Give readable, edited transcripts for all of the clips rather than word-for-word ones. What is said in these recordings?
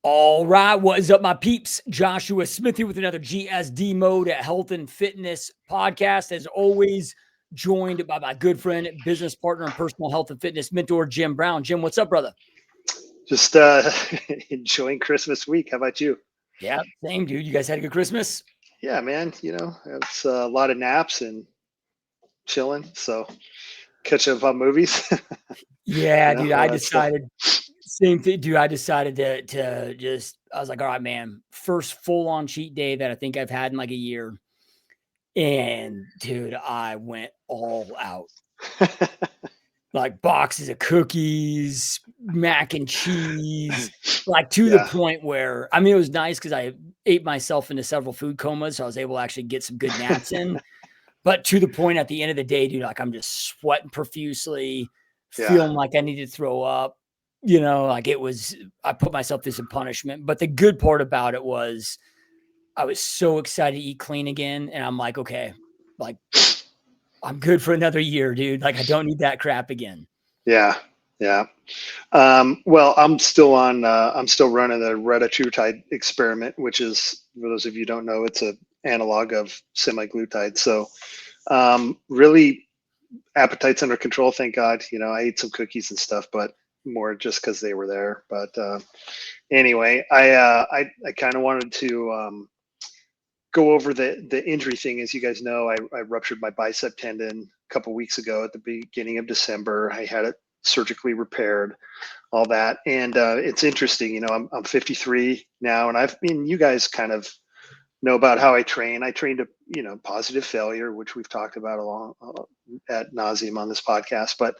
All right, what is up, my peeps? Joshua Smith here with another GSD Mode at Health and Fitness podcast. As always, joined by my good friend, business partner, and personal health and fitness mentor, Jim Brown. Jim, what's up, brother? Just enjoying Christmas week. How about you? Yeah, same, dude. You guys had a good Christmas? Yeah, man. It's a lot of naps and chilling. So catch up on movies, Yeah, dude. all I that stuff. decided same thing, dude. I decided to just I was like, all right, man, first full on cheat day that I think I've had in like a year. And dude, I went all out. Like boxes of cookies, mac and cheese, like to the Yeah, point where I mean, it was nice because I ate myself into several food comas, so I was able to actually get some good naps in. But to the point at the end of the day, dude, like I'm just sweating profusely, yeah, feeling like I need to throw up. Like I put myself through some punishment. But the good part about it was I was so excited to eat clean again. And I'm like, okay, like I'm good for another year, dude. Like I don't need that crap again. yeah, yeah. Well, I'm still running the Retatrutide experiment, which is, for those of you who don't know, it's a analog of semaglutide. So, really appetite's under control, thank God. I ate some cookies and stuff, but more just because they were there. But anyway, I kind of wanted to go over the injury thing. As you guys know, I ruptured my bicep tendon a couple weeks ago at the beginning of December. I had it surgically repaired, all that, and it's interesting. I'm 53 now, and you guys kind of know about how I train. I train to positive failure, which we've talked about along at nauseum on this podcast, but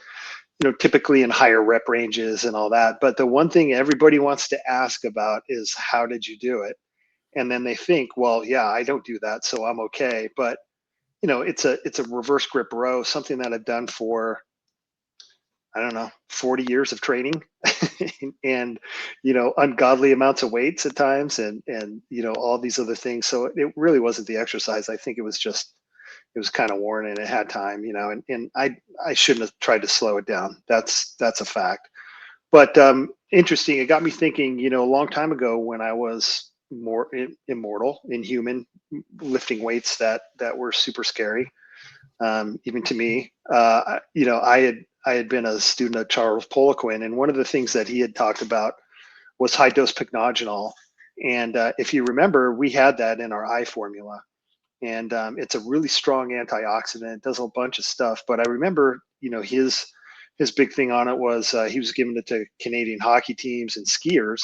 typically in higher rep ranges and all that. But the one thing everybody wants to ask about is, how did you do it? And then they think, well, yeah, I don't do that, so I'm okay. But it's a reverse grip row, something that I've done for, I don't know, 40 years of training and ungodly amounts of weights at times, and all these other things. So it really wasn't the exercise. I think it was kind of worn and it had time, and I shouldn't have tried to slow it down. That's a fact. But interesting, it got me thinking, a long time ago when I was more immortal, inhuman, lifting weights that were super scary, even to me. I had been a student of Charles Poliquin, and one of the things that he had talked about was high dose pycnogenol. And if you remember, we had that in our eye formula, and it's a really strong antioxidant. It does a bunch of stuff. But I remember, his big thing on it was he was giving it to Canadian hockey teams and skiers,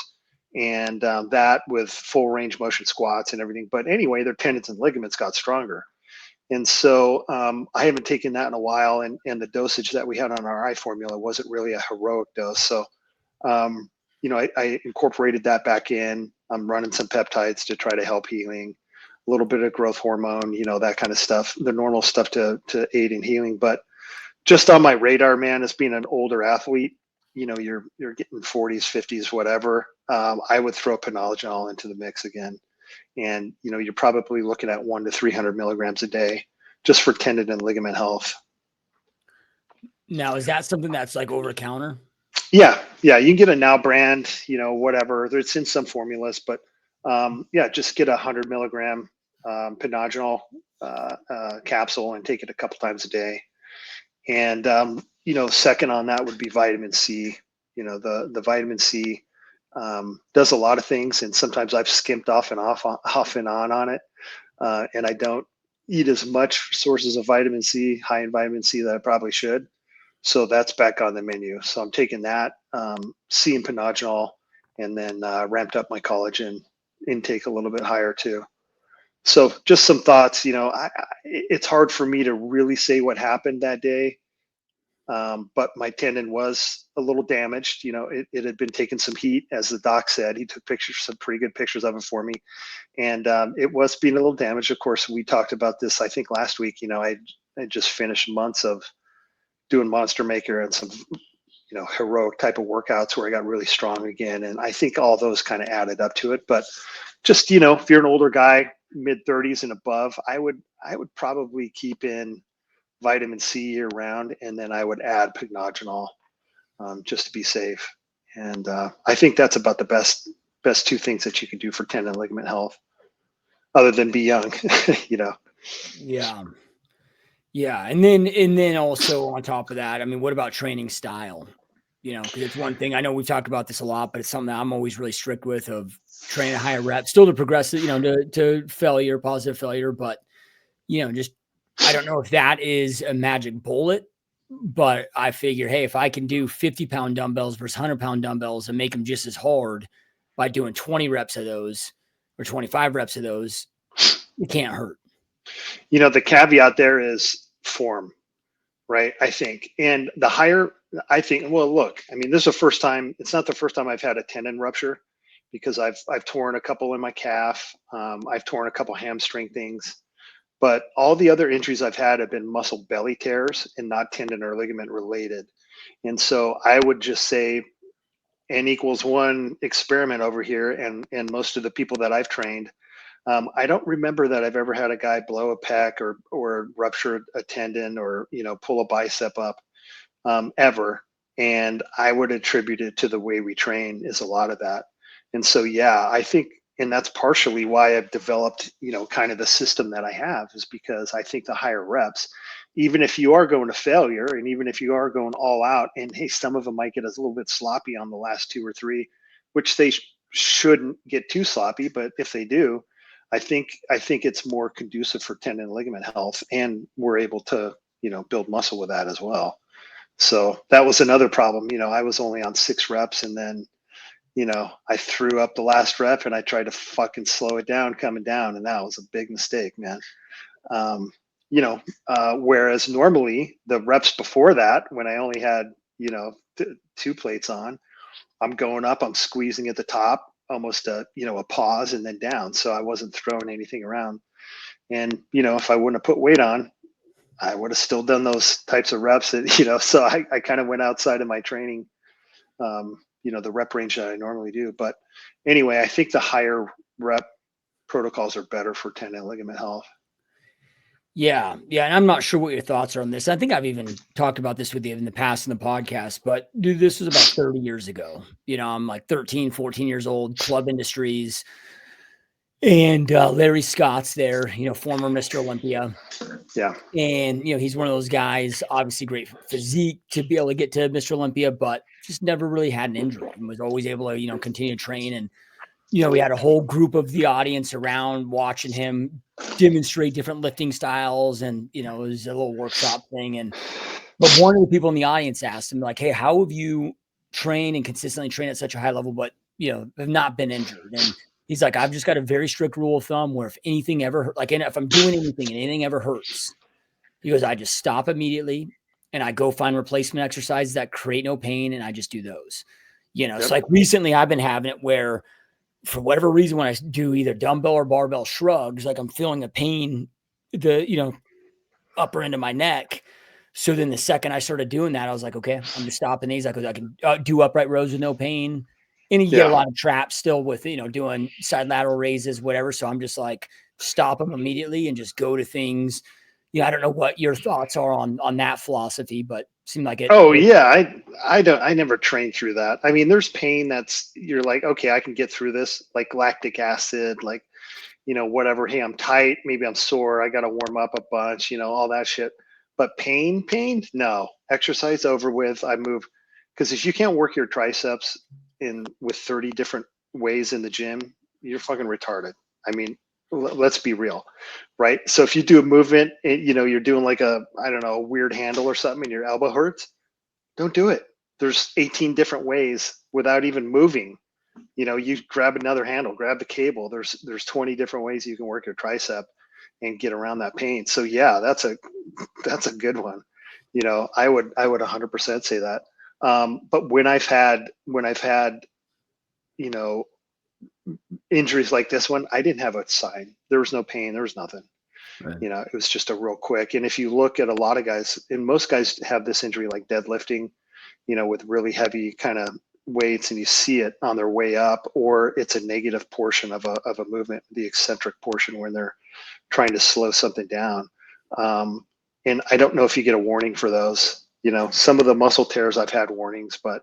and that with full range motion squats and everything. But anyway, their tendons and ligaments got stronger. And so I haven't taken that in a while, and the dosage that we had on our eye formula wasn't really a heroic dose. So, I incorporated that back in. I'm running some peptides to try to help healing, a little bit of growth hormone, that kind of stuff, the normal stuff to aid in healing. But just on my radar, man, as being an older athlete, you're getting 40s, 50s, whatever. I would throw Penogenol into the mix again, and you're probably looking at 1 to 300 milligrams a day just for tendon and ligament health. Now, is that something that's like over the counter? Yeah, you can get a Now brand, whatever. It's in some formulas, but yeah, just get 100 milligram Penogenol capsule and take it a couple times a day. And second on that would be vitamin C. The vitamin C does a lot of things, and sometimes I've skimped off and on it, and I don't eat as much sources of vitamin C, high in vitamin C, that I probably should. So that's back on the menu. So I'm taking that C and Penogenol, and then ramped up my collagen intake a little bit higher too. So just some thoughts. It's hard for me to really say what happened that day, but my tendon was a little damaged. It had been taking some heat, as the doc said. He took pictures, some pretty good pictures of it for me, and it was being a little damaged. Of course, we talked about this, I think, last week. I just finished months of doing Monster Maker and some heroic type of workouts where I got really strong again, and I think all those kind of added up to it. But just if you're an older guy, mid 30s and above, I would probably keep in vitamin C year round, and then I would add Pygnogenol, just to be safe. And I think that's about the best best two things that you can do for tendon ligament health, other than be young. you know. Yeah. Yeah. And then also on top of that, I mean, what about training style? Because it's one thing I know we've talked about this a lot, but it's something that I'm always really strict with of training higher reps, still to progress it, to failure, positive failure. But, just I don't know if that is a magic bullet, but I figure, hey, if I can do 50-pound dumbbells versus 100-pound dumbbells and make them just as hard by doing 20 reps of those or 25 reps of those, it can't hurt. The caveat there is form, right? I think, and the higher, I think. Well, look, I mean, this is the first time. It's not the first time I've had a tendon rupture, because I've torn a couple in my calf. I've torn a couple hamstring things, but all the other injuries I've had have been muscle belly tears and not tendon or ligament related. And so I would just say N equals one experiment over here, and most of the people that I've trained, I don't remember that I've ever had a guy blow a pec or rupture a tendon or pull a bicep up, ever. And I would attribute it to the way we train is a lot of that. And so, yeah, I think, and that's partially why I've developed, kind of the system that I have, is because I think the higher reps, even if you are going to failure and even if you are going all out, and hey, some of them might get a little bit sloppy on the last two or three, which they shouldn't get too sloppy, but if they do, I think it's more conducive for tendon and ligament health, and we're able to, build muscle with that as well. So that was another problem. I was only on 6 reps, and then, I threw up the last rep and I tried to fucking slow it down coming down. And that was a big mistake, man. Whereas normally the reps before that, when I only had, 2 plates on, I'm going up, I'm squeezing at the top, almost a pause and then down. So I wasn't throwing anything around. And, if I wouldn't have put weight on, I would have still done those types of reps that, so I kind of went outside of my training, the rep range that I normally do. But anyway, I think the higher rep protocols are better for tendon and ligament health. Yeah, yeah, and I'm not sure what your thoughts are on this. I think I've even talked about this with you in the past in the podcast, but dude, this was about 30 years ago. I'm like 13, 14 years old, club industries, and Larry Scott's there, former Mr. Olympia. Yeah. And, he's one of those guys, obviously great physique to be able to get to Mr. Olympia, but just never really had an injury and was always able to, continue to train. And, we had a whole group of the audience around watching him demonstrate different lifting styles. And, it was a little workshop thing. But one of the people in the audience asked him, like, hey, how have you trained and consistently trained at such a high level, but, have not been injured? And he's like, I've just got a very strict rule of thumb where if anything ever, like, and if I'm doing anything and anything ever hurts, he goes, I just stop immediately and I go find replacement exercises that create no pain, and I just do those. Yep. So like recently I've been having it where for whatever reason, when I do either dumbbell or barbell shrugs, like I'm feeling a pain, the upper end of my neck. So then the second I started doing that, I was like, okay, I'm just stopping these. I can do upright rows with no pain. And you get a lot of traps still with, doing side lateral raises, whatever. So I'm just like, stop them immediately and just go to things. I don't know what your thoughts are on that philosophy, but seemed like it. Oh yeah. I never trained through that. I mean, there's pain that's, you're like, okay, I can get through this, like lactic acid, like, whatever. Hey, I'm tight. Maybe I'm sore. I got to warm up a bunch, all that shit. But pain, no. Exercise over with. I move, because if you can't work your triceps in with 30 different ways in the gym, you're fucking retarded. I mean, let's be real, right? So if you do a movement, you're doing like a, I don't know, a weird handle or something, and your elbow hurts, don't do it. There's 18 different ways without even moving. You grab another handle, grab the cable. There's 20 different ways you can work your tricep and get around that pain. So yeah, that's a good one. I would 100% say that. But when I've had you know injuries like this one, I didn't have a sign. There was no pain. There was nothing. Right. It was just a real quick. And if you look at a lot of guys, and most guys have this injury like deadlifting, with really heavy kind of weights, and you see it on their way up, or it's a negative portion of a movement, the eccentric portion when they're trying to slow something down. And I don't know if you get a warning for those. Some of the muscle tears I've had warnings, but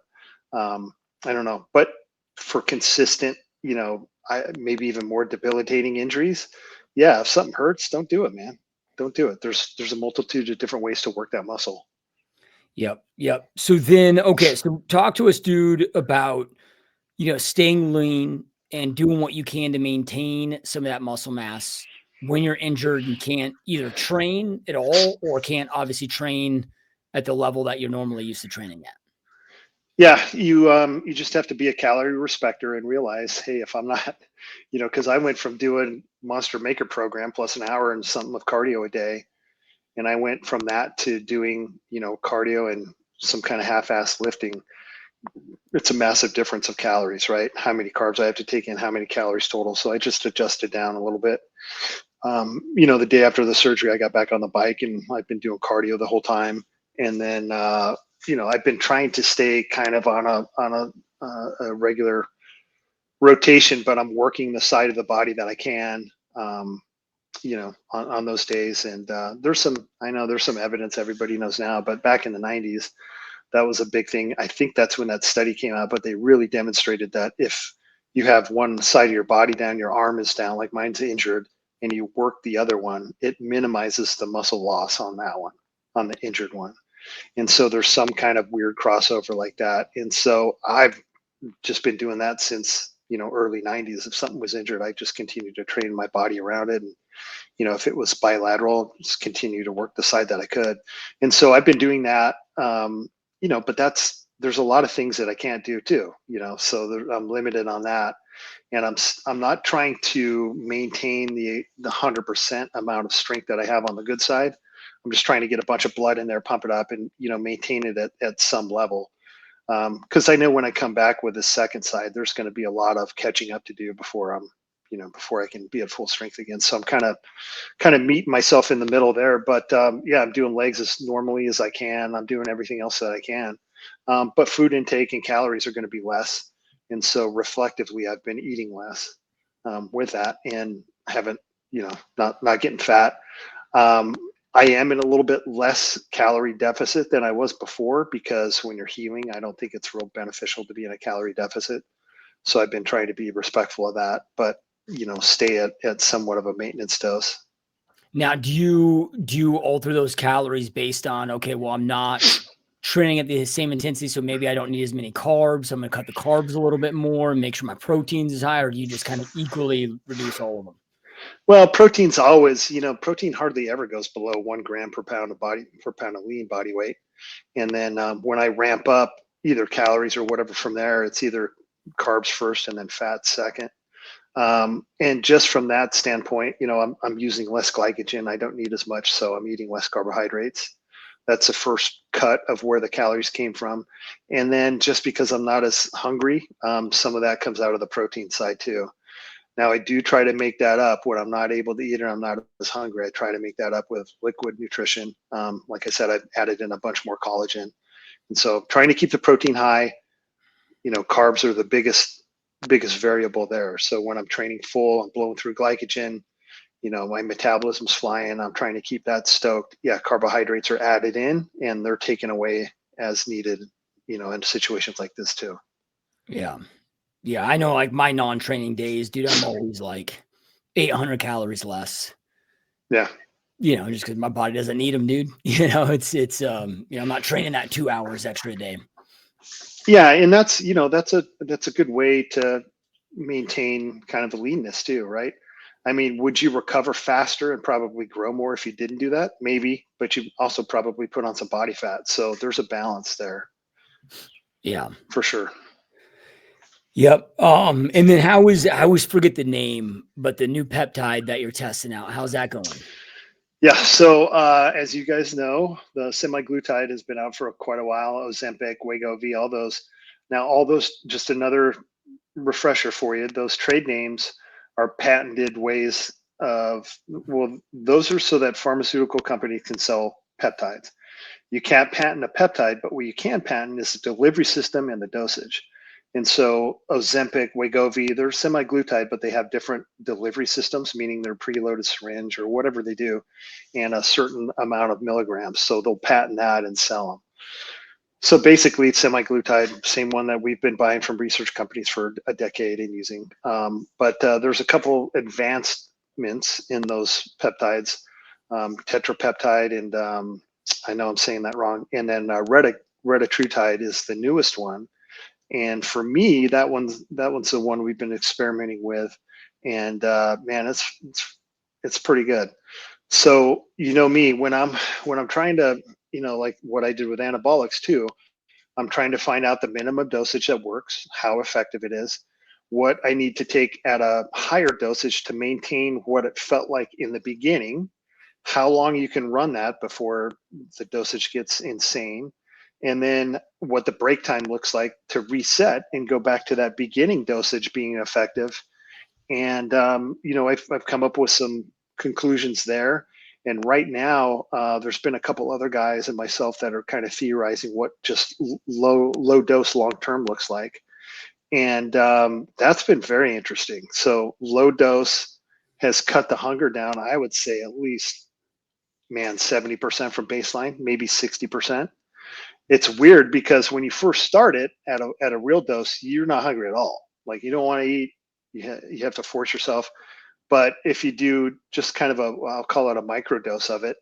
I don't know. But for consistent maybe even more debilitating injuries. Yeah, if something hurts, don't do it, man. Don't do it. There's a multitude of different ways to work that muscle. Yep, yep. So then, okay, so talk to us, dude, about staying lean and doing what you can to maintain some of that muscle mass when you're injured and can't either train at all or can't obviously train at the level that you're normally used to training at. Yeah, you just have to be a calorie respecter and realize, hey, if I'm not, because I went from doing Monster Maker program plus an hour and something of cardio a day, and I went from that to doing, cardio and some kind of half-ass lifting. It's a massive difference of calories, right? How many carbs I have to take in, how many calories total. So I just adjusted down a little bit. The day after the surgery, I got back on the bike and I've been doing cardio the whole time. And then, I've been trying to stay kind of on a regular rotation, but I'm working the side of the body that I can, on those days. And I know there's some evidence everybody knows now, but back in the 90s, that was a big thing. I think that's when that study came out, but they really demonstrated that if you have one side of your body down, your arm is down, like mine's injured, and you work the other one, it minimizes the muscle loss on that one, on the injured one. And so there's some kind of weird crossover like that. And so I've just been doing that since, early 90s. If something was injured, I just continued to train my body around it. And if it was bilateral, just continue to work the side that I could. And so I've been doing that. But there's a lot of things that I can't do too. So I'm limited on that, and I'm not trying to maintain the 100% amount of strength that I have on the good side. I'm just trying to get a bunch of blood in there, pump it up, and maintain it at some level. Because I know when I come back with the second side, there's going to be a lot of catching up to do before I can be at full strength again. So I'm kind of meeting myself in the middle there. But yeah, I'm doing legs as normally as I can. I'm doing everything else that I can. But food intake and calories are going to be less. And so reflectively, I've been eating less with that, and haven't, not getting fat. Um, I am in a little bit less calorie deficit than I was before, because when you're healing, I don't think it's real beneficial to be in a calorie deficit. So I've been trying to be respectful of that, but stay at somewhat of a maintenance dose. Now, do you alter those calories based on, okay, well, I'm not training at the same intensity, so maybe I don't need as many carbs. So I'm gonna cut the carbs a little bit more and make sure my proteins is high, or do you just kind of equally reduce all of them? Well, protein's always, protein hardly ever goes below 1 gram per pound of lean body weight. And then when I ramp up either calories or whatever from there, it's either carbs first and then fat second. And just from that standpoint, I'm using less glycogen. I don't need as much, so I'm eating less carbohydrates. That's the first cut of where the calories came from. And then just because I'm not as hungry, some of that comes out of the protein side too. Now I do try to make that up when I'm not able to eat or I'm not as hungry. I try to make that up with liquid nutrition. Like I said, I've added in a bunch more collagen, and so trying to keep the protein high. Carbs are the biggest variable there. So when I'm training full, I'm blowing through glycogen. My metabolism's flying. I'm trying to keep that stoked. Yeah, carbohydrates are added in and they're taken away as needed. In situations like this too. Yeah. Yeah, I know, like, my non-training days, dude, I'm always, like, 800 calories less, Yeah. just because my body doesn't need them, dude. I'm not training that 2 hours extra a day. Yeah, and that's a good way to maintain kind of the leanness too, right? I mean, would you recover faster and probably grow more if you didn't do that? Maybe, but you also probably put on some body fat. So there's a balance there Yeah. for sure. Yep, and then I always forget the name, but the new peptide that you're testing out, how's that going? Yeah. So as you guys know, the semaglutide has been out for quite a while. Ozempic, Wegovy, all those. Now, all those, just another refresher for you, those trade names are patented ways of, well, those are so that pharmaceutical companies can sell peptides. You can't patent a peptide, but what you can patent is the delivery system and the dosage. And so Ozempic, Wegovy, they're semi-glutide, but they have different delivery systems, meaning they're preloaded syringe or whatever they do, and a certain amount of milligrams. So they'll patent that and sell them. So basically, it's semaglutide, same one that we've been buying from research companies for a decade and using. But there's a couple advancements in those peptides, tetrapeptide, and I know I'm saying that wrong. And then retatrutide is the newest one. And for me, that one's the one we've been experimenting with, and man, it's pretty good. So you know me, when I'm trying to, like what I did with anabolics too, I'm trying to find out the minimum dosage that works, how effective it is, what I need to take at a higher dosage to maintain what it felt like in the beginning, how long you can run that before the dosage gets insane, and then what the break time looks like to reset and go back to that beginning dosage being effective. And I've come up with some conclusions there. And right now, there's been a couple other guys and myself that are kind of theorizing what just low dose long term looks like, and that's been very interesting. So low dose has cut the hunger down. I would say at least, man, 70% from baseline, maybe 60%. It's weird because when you first start it at a real dose, you're not hungry at all. Like you don't want to eat. You have to force yourself. But if you do just kind of I'll call it a micro dose of it,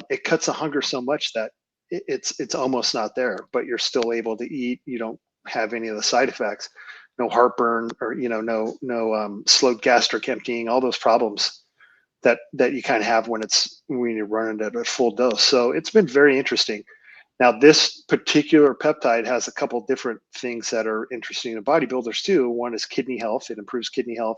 it cuts the hunger so much that it's almost not there, but you're still able to eat. You don't have any of the side effects, no heartburn, or no slowed gastric emptying, all those problems that you kind of have when you're running at a full dose. So it's been very interesting. Now, this particular peptide has a couple different things that are interesting to bodybuilders too. One is kidney health; it improves kidney health.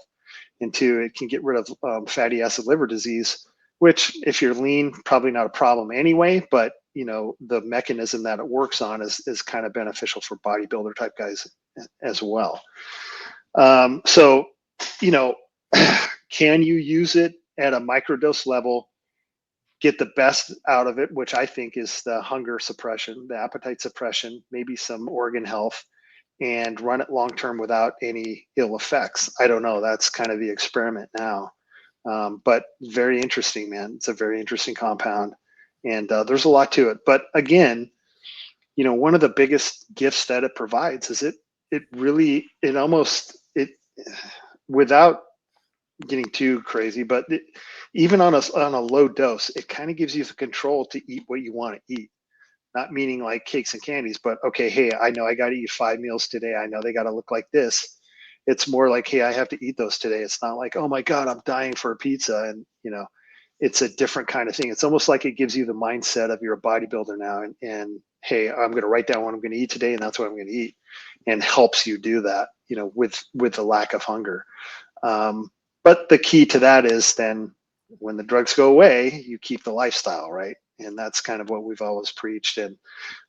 And two, it can get rid of fatty acid liver disease, which if you're lean, probably not a problem anyway, but the mechanism that it works on is kind of beneficial for bodybuilder type guys as well. So you know can you use it at a microdose level, get the best out of it, which I think is the hunger suppression, the appetite suppression, maybe some organ health, and run it long term without any ill effects? I don't know. That's kind of the experiment now. But very interesting, man. It's a very interesting compound, and there's a lot to it. But again, one of the biggest gifts that it provides is it really it almost it without getting too crazy, but even on a low dose, it kind of gives you the control to eat what you want to eat. Not meaning like cakes and candies, but okay, hey, I know I got to eat 5 meals today. I know they got to look like this. It's more like, hey, I have to eat those today. It's not like, oh my God, I'm dying for a pizza. And, it's a different kind of thing. It's almost like it gives you the mindset of you're a bodybuilder now. And hey, I'm going to write down what I'm going to eat today. And that's what I'm going to eat, and helps you do that, with the lack of hunger. But the key to that is then when the drugs go away, you keep the lifestyle, right? And that's kind of what we've always preached. And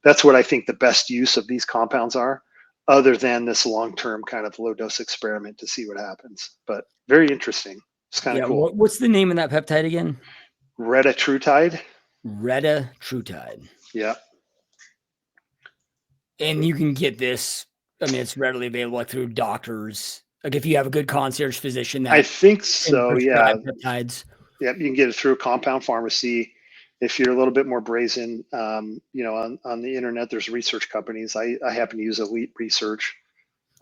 that's what I think the best use of these compounds are, other than this long-term kind of low dose experiment to see what happens. But very interesting. It's kind of Yeah. cool. What's the name of that peptide again? Retatrutide. Retatrutide. Yeah. And you can get this. I mean, it's readily available like through doctors. Like if you have a good concierge physician I that think can so. Yeah. prescribe peptides. Yeah. You can get it through a compound pharmacy. If you're a little bit more brazen, on the internet, there's research companies. I happen to use Elite Research.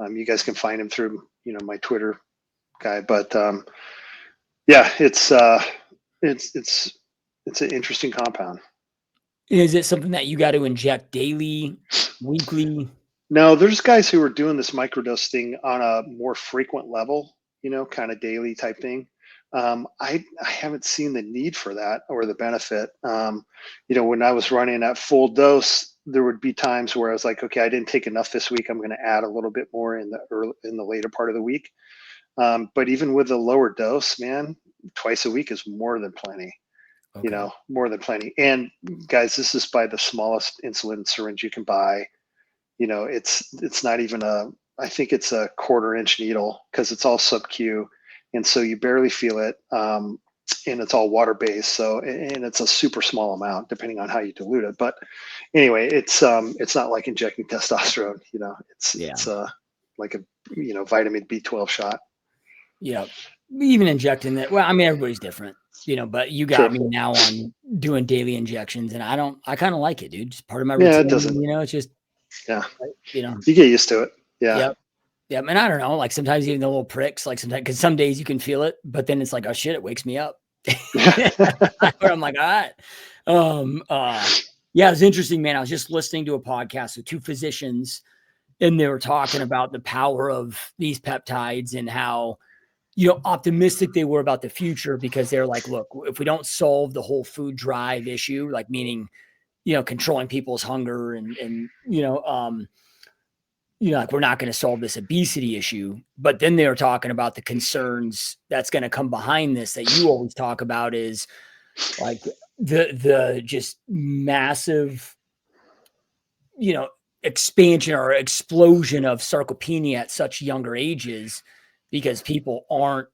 You guys can find them through, my Twitter guy. But yeah, it's an interesting compound. Is it something that you got to inject daily, weekly? No, there's guys who are doing this microdose thing on a more frequent level, kind of daily type thing. I haven't seen the need for that or the benefit. When I was running at full dose, there would be times where I was like, okay, I didn't take enough this week. I'm going to add a little bit more in the later part of the week. But even with a lower dose, man, twice a week is more than plenty. Okay. More than plenty. And guys, this is by the smallest insulin syringe you can buy. It's not even I think it's a 1/4 inch needle, because it's all sub Q, and so you barely feel it. And it's all water based, so, and it's a super small amount depending on how you dilute it. But anyway, it's not like injecting testosterone. Yeah. It's like a vitamin B12 shot. Yeah. even injecting that. Well, I mean, everybody's different, but you got True. me now on doing daily injections, and I kind of like it, dude. Just part of my Yeah, it doesn't. routine, it's just, Yeah, like, you know, you get used to it. Yeah. yep. Yep. And I don't know, like sometimes even the little pricks, like sometimes, because some days you can feel it, but then it's like, oh shit, it wakes me up. Where I'm like, all right. Um, uh, yeah, it's interesting, man. I was just listening to a podcast with two physicians, and they were talking about the power of these peptides and how, optimistic they were about the future, because they're like, look, if we don't solve the whole food drive issue, like meaning, controlling people's hunger and like we're not going to solve this obesity issue. But then they were talking about the concerns that's going to come behind this that you always talk about, is like the just massive, you know, expansion or explosion of sarcopenia at such younger ages, because people aren't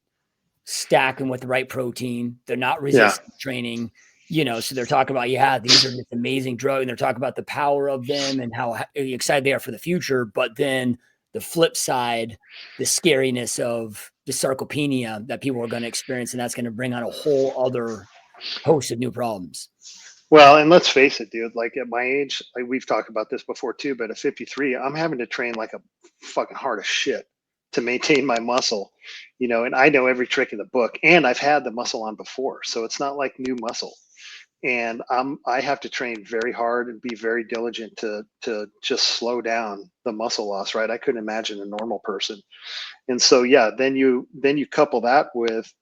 stacking with the right protein. They're not Yeah. resistance training, so they're talking about, yeah, these are just amazing drugs. And they're talking about the power of them and how excited they are for the future. But then the flip side, the scariness of the sarcopenia that people are going to experience. And that's going to bring on a whole other host of new problems. Well, and let's face it, dude. Like at my age, like we've talked about this before too, but at 53, I'm having to train like a fucking hard as shit to maintain my muscle, and I know every trick in the book, and I've had the muscle on before, so it's not like new muscle. And I have to train very hard and be very diligent to just slow down the muscle loss, right? I couldn't imagine a normal person. And so yeah, then you couple that with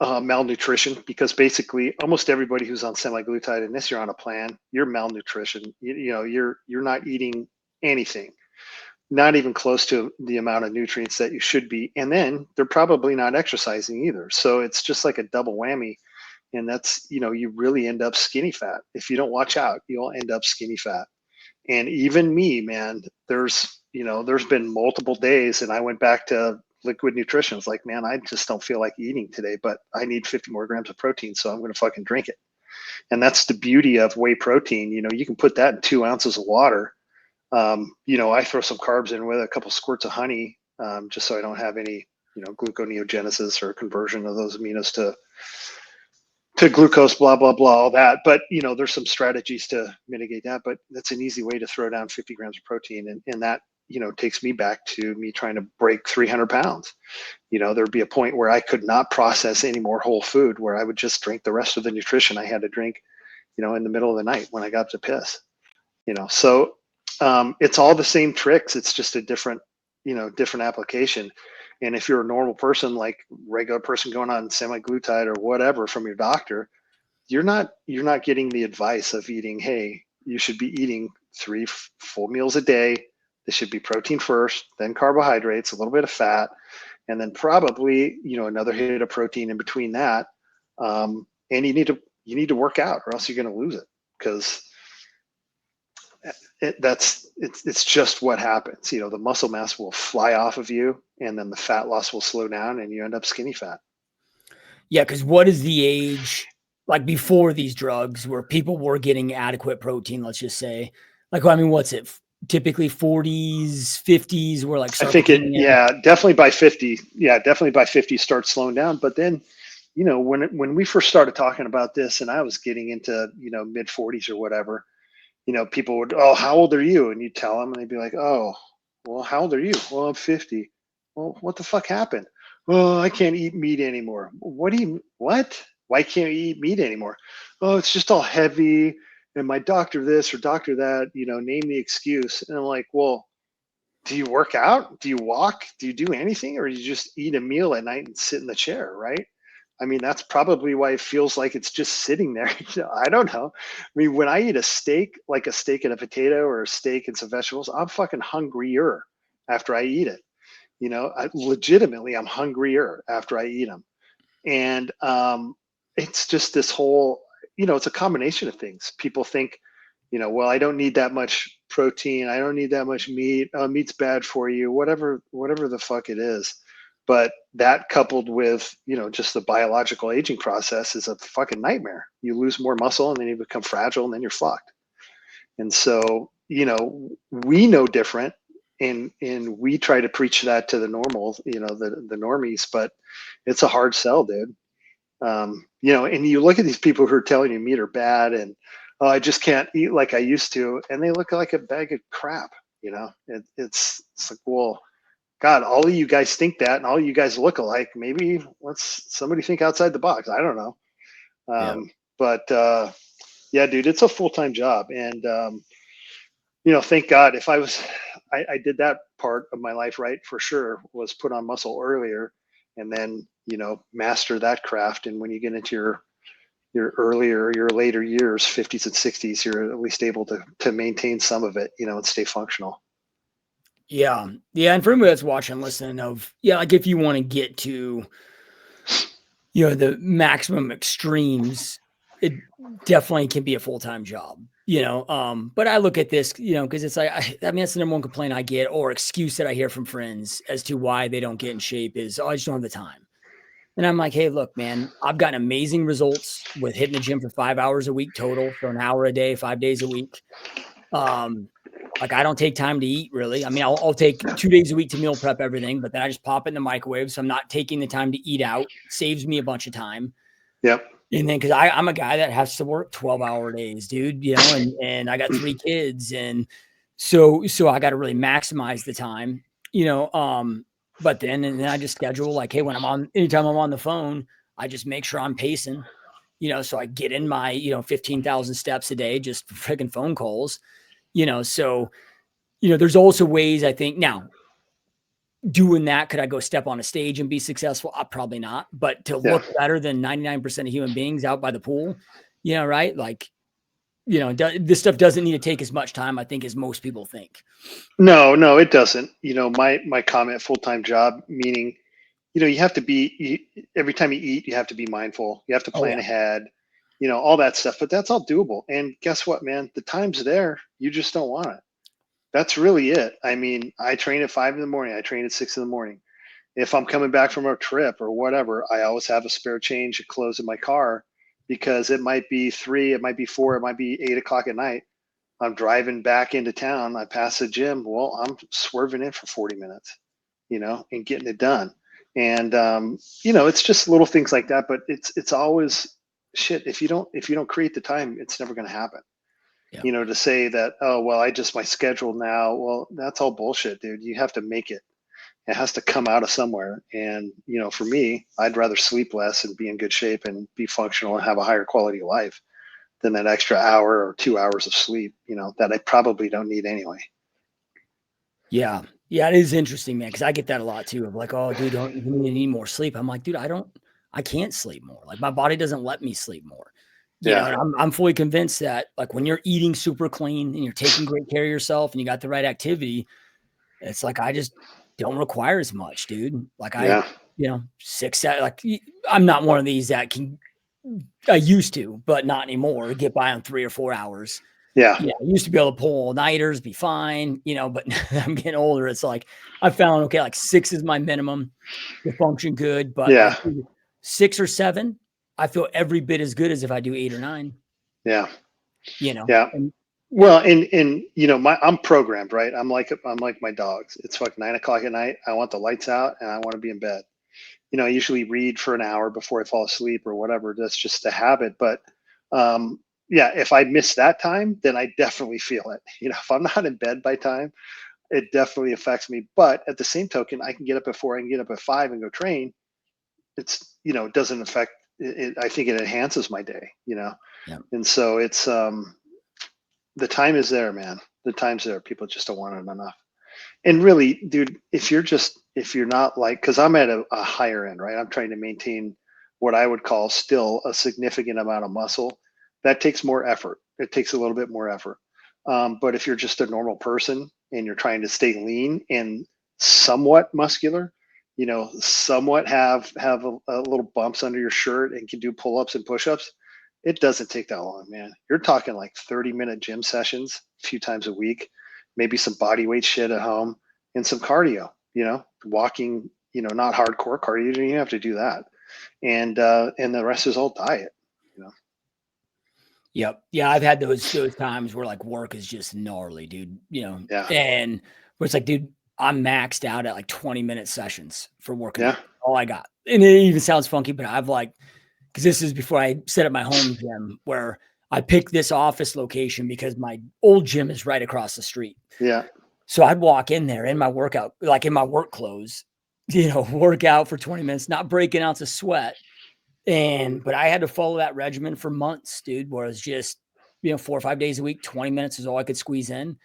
malnutrition, because basically almost everybody who's on semaglutide, unless you're on a plan, you're malnutrition. You're not eating anything, not even close to the amount of nutrients that you should be, and then they're probably not exercising either. So it's just like a double whammy, and that's you really end up skinny fat if you don't watch out. You'll end up skinny fat. And even me, man, there's been multiple days, and I went back to liquid nutrition. It's like, man, I just don't feel like eating today, but I need 50 more grams of protein, so I'm going to fucking drink it. And that's the beauty of whey protein. You can put that in 2 ounces of water. I throw some carbs in with a couple squirts of honey, just so I don't have any, gluconeogenesis or conversion of those aminos to glucose, blah, blah, blah, all that. But, there's some strategies to mitigate that, but that's an easy way to throw down 50 grams of protein. And that, takes me back to me trying to break 300 pounds. There'd be a point where I could not process any more whole food, where I would just drink the rest of the nutrition I had to drink, in the middle of the night when I got to piss, so it's all the same tricks. It's just a different application. And if you're a normal person, like regular person going on semaglutide or whatever from your doctor, you're not getting the advice of eating, hey, you should be eating three full meals a day. This should be protein first, then carbohydrates, a little bit of fat, and then probably another hit of protein in between that. And you need to work out, or else you're going to lose it, because it's just what happens. The muscle mass will fly off of you, and then the fat loss will slow down, and you end up skinny fat. Yeah, because what is the age, like before these drugs, where people were getting adequate protein, let's just say? Like, I mean, what's it? Typically 40s, 50s, where like I think it, sarcopenia. yeah, definitely by 50. Yeah, definitely by 50 starts slowing down. But then, when we first started talking about this, and I was getting into, mid 40s or whatever, people would, oh, how old are you? And you tell them, and they'd be like, oh, well, how old are you? Well, I'm 50. Well, what the fuck happened? Well, I can't eat meat anymore. What? Why can't you eat meat anymore? Oh, it's just all heavy. And my doctor this or doctor that, name the excuse. And I'm like, well, do you work out? Do you walk? Do you do anything? Or do you just eat a meal at night and sit in the chair, right? I mean, that's probably why it feels like it's just sitting there. I don't know. I mean, when I eat a steak, like a steak and a potato or a steak and some vegetables, I'm fucking hungrier after I eat it. Legitimately, I'm hungrier after I eat them. And it's just this whole, it's a combination of things. People think, well, I don't need that much protein. I don't need that much meat. Meat's bad for you, whatever the fuck it is. But that coupled with, just the biological aging process is a fucking nightmare. You lose more muscle, and then you become fragile, and then you're fucked. And so, we know different. and we try to preach that to the normal, the normies, but it's a hard sell, dude. And you look at these people who are telling you meat are bad, and oh, I just can't eat like I used to, and they look like a bag of crap. It's like, well, God, all of you guys think that, and all of you guys look alike. Maybe let's somebody think outside the box. I don't know. Yeah. But yeah, dude, it's a full time job, and thank God if I did that part of my life right for sure, was put on muscle earlier, and then master that craft. And when you get into your later years, 50s and 60s, you're at least able to maintain some of it, and stay functional. Yeah. Yeah. And for anybody that's watching, listening of, yeah, like if you want to get to, the maximum extremes, it definitely can be a full-time job, but I look at this, because it's like, I mean, that's the number one complaint I get or excuse that I hear from friends as to why they don't get in shape is, oh, I just don't have the time. And I'm like, hey, look, man, I've gotten amazing results with hitting the gym for 5 hours a week total. So an hour a day, 5 days a week. Um, like I don't take time to eat really. I mean, I'll take 2 days a week to meal prep everything, but then I just pop it in the microwave. So I'm not taking the time to eat out. Saves me a bunch of time. Yep. And then because I'm a guy that has to work 12-hour days, dude, and I got 3 kids. And so I got to really maximize the time, but then I just schedule like, hey, anytime I'm on the phone, I just make sure I'm pacing, so I get in my, 15,000 steps a day, just freaking phone calls, so, there's also ways I think now doing that. Could I go step on a stage and be successful? Probably not, but to Yeah. look better than 99% of human beings out by the pool, right? Like, this stuff doesn't need to take as much time, I think, as most people think. No, it doesn't. My comment, full time job, meaning you have to every time you eat, you have to be mindful. You have to Oh plan yeah. ahead, all that stuff. But that's all doable. And guess what, man? The time's there. You just don't want it. That's really it. I mean, I train at 5 in the morning. I train at 6 in the morning. If I'm coming back from a trip or whatever, I always have a spare change of clothes in my car because it might be 3, it might be 4, it might be 8 o'clock at night. I'm driving back into town. I pass the gym. Well, I'm swerving in for 40 minutes, and getting it done. And it's just little things like that. But it's always shit. If you don't create the time, it's never going to happen. Yeah. To say that, oh well, I just my schedule now. Well, that's all bullshit, dude. You have to make it. It has to come out of somewhere. And for me, I'd rather sleep less and be in good shape and be functional and have a higher quality of life than that extra hour or 2 hours of sleep, that I probably don't need anyway. Yeah. Yeah, it is interesting, man, because I get that a lot too of like, "Oh, dude, don't you need more sleep?" I'm like, "Dude, I can't sleep more. Like, my body doesn't let me sleep more." Yeah. And I'm fully convinced that, like, when you're eating super clean and you're taking great care of yourself and you got the right activity, it's like, I just don't require as much, dude. Like, Yeah. 6, like, I'm not one of these that I used to, but not anymore, get by on 3 or 4 hours. Yeah. Yeah, I used to be able to pull all-nighters, be fine, but I'm getting older. It's like I found, okay, like 6 is my minimum to function good, but like Yeah. 6 or 7, I feel every bit as good as if I do 8 or 9, Yeah. Yeah. and Well, and I'm programmed, right? I'm like my dogs. It's like 9 o'clock at night. I want the lights out and I want to be in bed. I usually read for an hour before I fall asleep or whatever. That's just a habit. But um, yeah, if I miss that time, then I definitely feel it. If I'm not in bed by time, it definitely affects me. But at the same token, I can get up at 4, I can get up at 5 and go train. It doesn't affect it. I think it enhances my day. yeah, And so the time is there, man. The time's there. People just don't want it enough. And really, dude, if you're not like, because I'm at a higher end, right? I'm trying to maintain what I would call still a significant amount of muscle. That takes more effort. It takes a little bit more effort. But if you're just a normal person and you're trying to stay lean and somewhat muscular, somewhat have a little bumps under your shirt and can do pull-ups and push-ups, it doesn't take that long, man. You're talking like 30-minute gym sessions a few times a week, maybe some body weight shit at home and some cardio, walking, not hardcore cardio. You don't have to do that. And the rest is all diet, you know? yep, yeah. I've had those times where like work is just gnarly, dude. Yeah. And Where it's like, dude, I'm maxed out at like 20-minute sessions for working Yeah. out. All I got. And it even sounds funky, but I've like, because this is before I set up my home gym where I picked this office location because my old gym is right across the street. Yeah. So I'd walk in there in my workout, like in my work clothes, work out for 20 minutes, not break an ounce of sweat. But I had to follow that regimen for months, dude, where it's just, 4 or 5 days a week, 20 minutes is all I could squeeze in.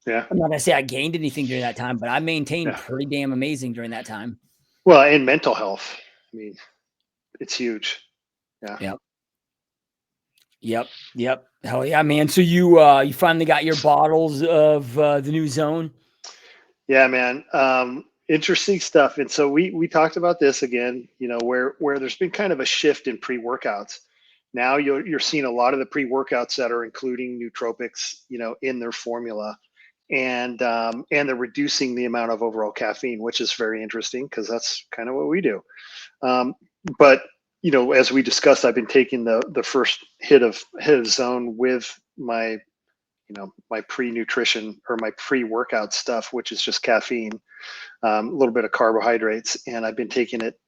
Yeah. I'm not gonna say I gained anything during that time, but I maintained Yeah. pretty damn amazing during that time. Well, and mental health. I mean, it's huge. Yeah. Yep. Yep. Yep. Hell yeah, man. So you finally got your bottles of the new zone? Yeah, man. Interesting stuff. And so we talked about this again, where there's been kind of a shift in pre-workouts. Now you're seeing a lot of the pre-workouts that are including nootropics, in their formula, and they're reducing the amount of overall caffeine, which is very interesting because that's kind of what we do. Um, but as we discussed, I've been taking the first hit of zone with my pre-nutrition or my pre-workout stuff, which is just caffeine, a little bit of carbohydrates, and I've been taking it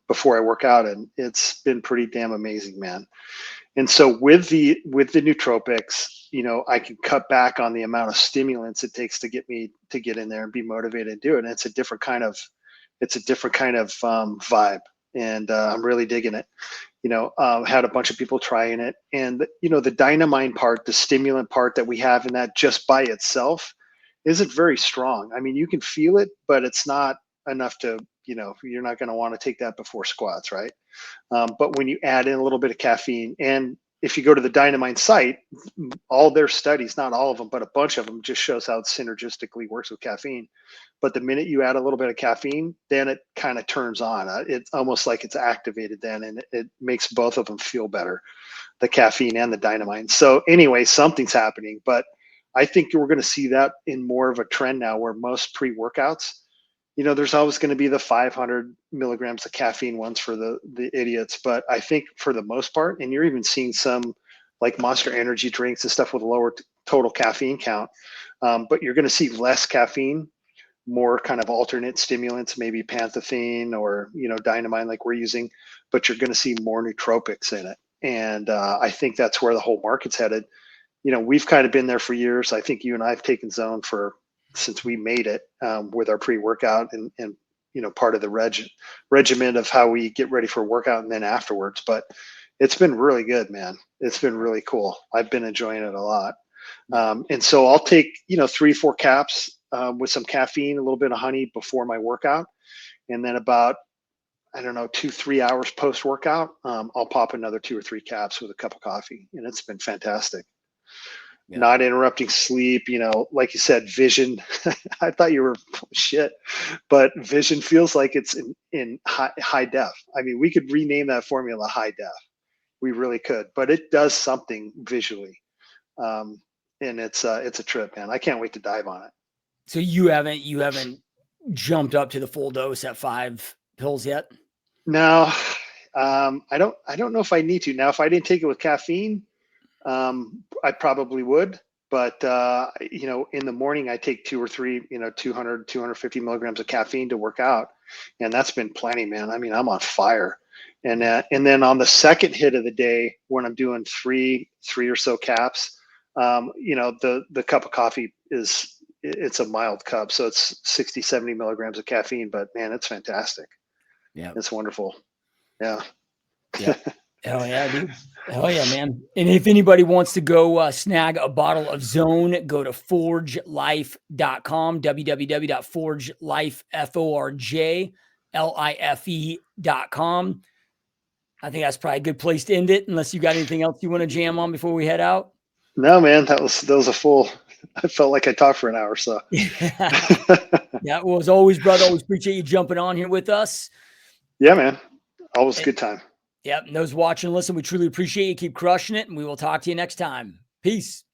before I work out, and it's been pretty damn amazing, man. And so with the nootropics, I can cut back on the amount of stimulants it takes to get me to get in there and be motivated to do it. And it's a different kind of vibe, and I'm really digging it. Had a bunch of people trying it, and the dynamine part, the stimulant part that we have in that just by itself isn't very strong. I mean, you can feel it, but it's not enough to, you're not going to want to take that before squats, right? But when you add in a little bit of caffeine, and if you go to the Dynamine site, all their studies, not all of them, but a bunch of them, just shows how it synergistically works with caffeine. But the minute you add a little bit of caffeine, then it kind of turns on. It's almost like it's activated then, and it makes both of them feel better, the caffeine and the Dynamine. So anyway, something's happening, but I think we're going to see that in more of a trend now, where most pre-workouts, there's always going to be the 500 milligrams of caffeine ones for the idiots. But I think for the most part, and you're even seeing some like Monster Energy drinks and stuff with a lower total caffeine count, but you're going to see less caffeine, more kind of alternate stimulants, maybe panthenine or dynamine like we're using, but you're going to see more nootropics in it. And I think that's where the whole market's headed. We've kind of been there for years. I think you and I have taken Zone since we made it, with our pre-workout and part of the regimen of how we get ready for workout and then afterwards. But it's been really good, man. It's been really cool. I've been enjoying it a lot. And so I'll take 3-4 caps with some caffeine, a little bit of honey before my workout, and then about, I don't know, 2-3 hours post workout, I'll pop another 2 or 3 caps with a cup of coffee, and it's been fantastic. Yeah. Not interrupting sleep, like you said, vision. I thought you were shit, but vision feels like it's in high def. I mean, we could rename that formula high def. We really could, but it does something visually. And it's a trip, man. I can't wait to dive on it. So you haven't jumped up to the full dose at 5 pills yet? Now, I don't know if I need to. Now, if I didn't take it with caffeine, I probably would. But in the morning, I take 2 or 3, 200, 250 milligrams of caffeine to work out, and that's been plenty, man. I mean, I'm on fire. And then on the second hit of the day, when I'm doing three or so caps, the cup of coffee it's a mild cup, so it's 60, 70 milligrams of caffeine. But man, it's fantastic. Yeah. It's wonderful. Yeah. Yeah. Hell yeah, dude. Hell yeah, man. And if anybody wants to go snag a bottle of Zone, go to forgelife.com, www.forgelife.com. I think that's probably a good place to end it, unless you got anything else you want to jam on before we head out. No, man, that was a full. I felt like I talked for an hour. So. Yeah. Well, as always, brother, always appreciate you jumping on here with us. Yeah, man. Always a good time. Yep. And those watching and listen, we truly appreciate you. Keep crushing it, and we will talk to you next time. Peace.